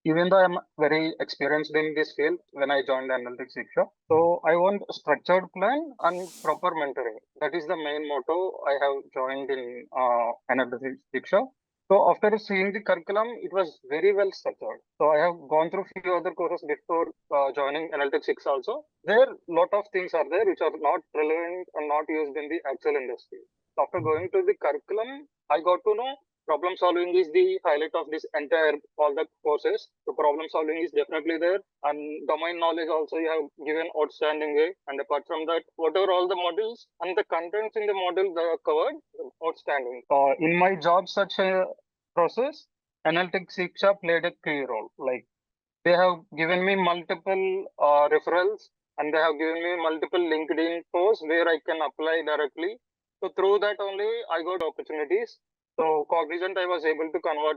Even though I'm very experienced in this field when I joined Analytics Shiksha, so I want a structured plan and proper mentoring. That is the main motto I have joined in Analytics Shiksha. So after seeing the curriculum, it was very well structured. So I have gone through few other courses before joining Analytics Shiksha also. There lot of things are there which are not relevant and not used in the actual industry. So after going to the curriculum, I got to know problem solving is the highlight of this entire all the courses. So problem solving is definitely there, and domain knowledge also you have given outstanding way. And apart from that, whatever all the modules and the contents in the module that are covered, outstanding. In my job search process, Analytics Shiksha played a key role. Like they have given me multiple referrals, and they have given me multiple LinkedIn posts where I can apply directly. So through that only I got opportunities. So Cognizant I was able to convert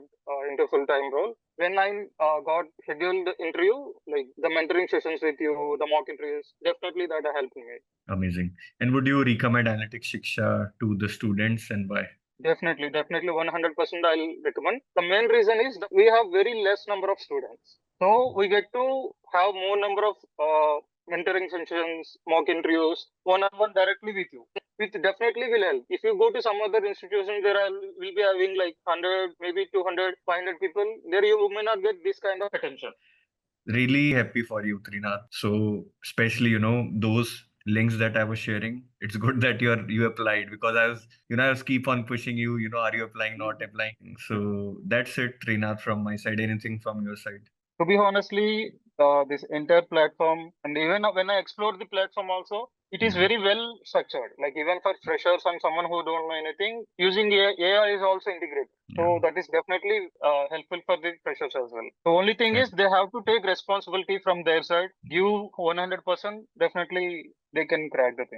into full-time role. When I got scheduled interview, like the mentoring sessions with you, the mock interviews, definitely that helped me. Amazing. And would you recommend Analytics Shiksha to the students and why? Definitely, 100% I'll recommend. The main reason is that we have very less number of students. So we get to have more number of mentoring sessions, mock interviews, one-on-one directly with you. Which definitely will help. If you go to some other institution, will be having like 100, maybe 200, 500 people. There you may not get this kind of attention. Really happy for you, Trinadh. So especially, those links that I was sharing, it's good that you applied because I was keep on pushing you, are you applying, not applying? So that's it, Trinadh, from my side. Anything from your side? To be honestly, this entire platform, and even when I explore the platform also, it is very well structured. Like even for freshers and someone who don't know anything, using AI is also integrated. So that is definitely helpful for the freshers as well. The only thing is they have to take responsibility from their side, give 100%. Definitely they can crack the thing.